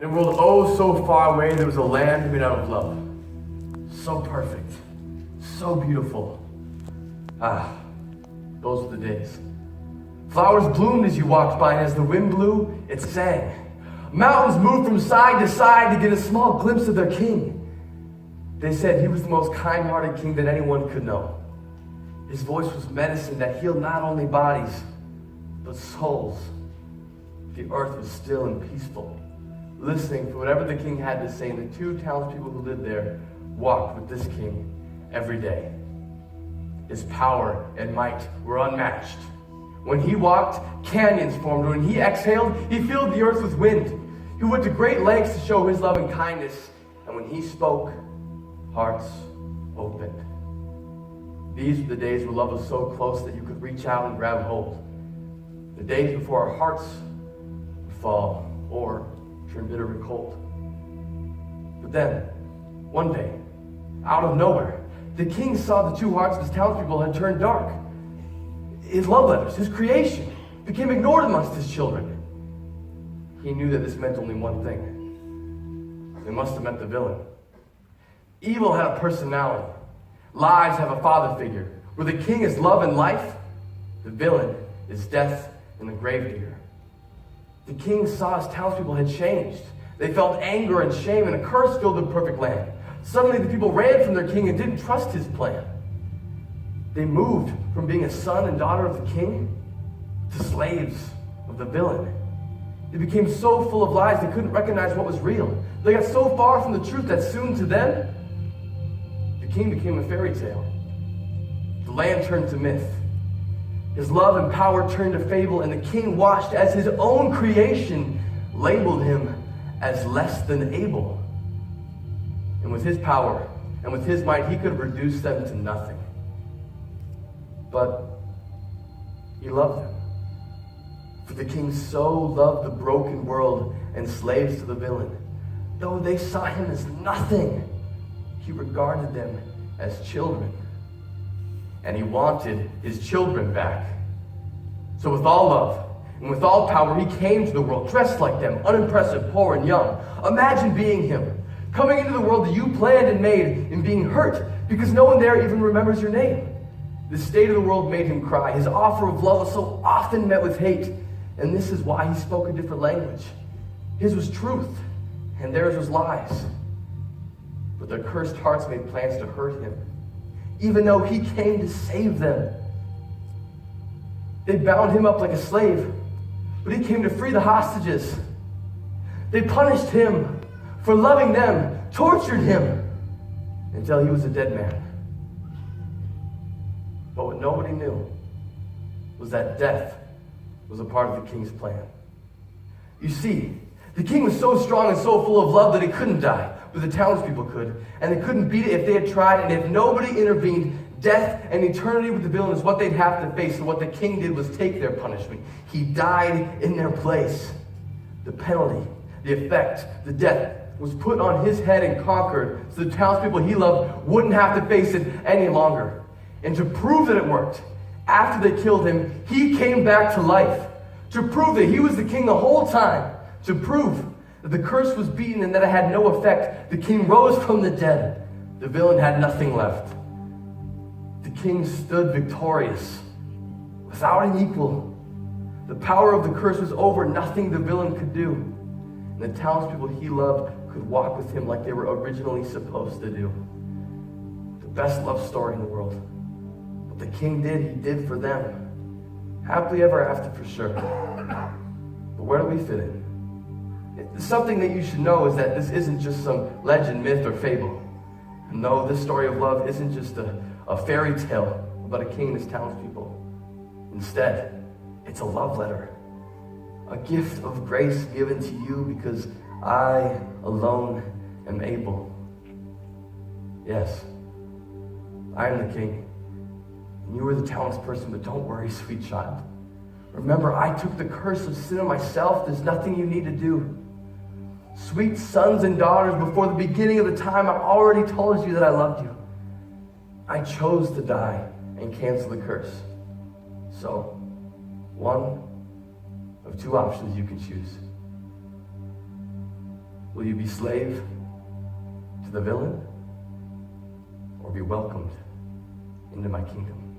In a world oh so far away, there was a land made out of love. So perfect, so beautiful. Ah, those were the days. Flowers bloomed as you walked by, and as the wind blew, it sang. Mountains moved from side to side to get a small glimpse of their king. They said he was the most kind-hearted king that anyone could know. His voice was medicine that healed not only bodies, but souls. The earth was still and peaceful, listening to whatever the king had to say, and the two townspeople who lived there walked with this king every day. His power and might were unmatched. When he walked, canyons formed. When he exhaled, he filled the earth with wind. He went to great lengths to show his love and kindness, and when he spoke, hearts opened. These were the days where love was so close that you could reach out and grab hold. The days before our hearts would fall or turn bitter and cold. But then, one day, out of nowhere, the king saw the two hearts of his townspeople had turned dark. His love letters, his creation, became ignored amongst his children. He knew that this meant only one thing. They must have met the villain. Evil had a personality. Lies have a father figure. Where the king is love and life, the villain is death and the gravedigger. The king saw his townspeople had changed. They felt anger and shame, and a curse filled the perfect land. Suddenly the people ran from their king and didn't trust his plan. They moved from being a son and daughter of the king to slaves of the villain. They became so full of lies they couldn't recognize what was real. They got so far from the truth that soon to them, the king became a fairy tale. The land turned to myth. His love and power turned to fable, and the king watched as his own creation labeled him as less than able. And with his power and with his might, he could reduce them to nothing. But he loved them. For the king so loved the broken world and slaves to the villain. Though they saw him as nothing, he regarded them as children. And he wanted his children back. So with all love and with all power, he came to the world dressed like them, unimpressive, poor, and young. Imagine being him, coming into the world that you planned and made, and being hurt because no one there even remembers your name. The state of the world made him cry. His offer of love was so often met with hate, and this is why he spoke a different language. His was truth, and theirs was lies. But their cursed hearts made plans to hurt him, even though he came to save them. They bound him up like a slave, but he came to free the hostages. They punished him for loving them, tortured him, until he was a dead man. But what nobody knew was that death was a part of the king's plan. You see, the king was so strong and so full of love that he couldn't die, but the townspeople could, and they couldn't beat it if they had tried, and if nobody intervened, death and eternity with the villain is what they'd have to face, and what the king did was take their punishment. He died in their place. The penalty, the effect, the death was put on his head and conquered, so the townspeople he loved wouldn't have to face it any longer. And to prove that it worked, after they killed him, he came back to life. To prove that he was the king the whole time. To prove that the curse was beaten and that it had no effect. The king rose from the dead. The villain had nothing left. The king stood victorious, without an equal. The power of the curse was over. Nothing the villain could do. And the townspeople he loved could walk with him like they were originally supposed to do. The best love story in the world. What the king did, he did for them. Happily ever after, for sure. But where do we fit in? Something that you should know is that this isn't just some legend, myth, or fable. No, this story of love isn't just a fairy tale about a king and his townspeople. Instead, it's a love letter. A gift of grace given to you because I alone am able. Yes, I am the king. And you are the townsperson, but don't worry, sweet child. Remember, I took the curse of sin on myself. There's nothing you need to do. Sweet sons and daughters, before the beginning of the time, I already told you that I loved you. I chose to die and cancel the curse. So, one of two options you can choose. Will you be slave to the villain or be welcomed into my kingdom?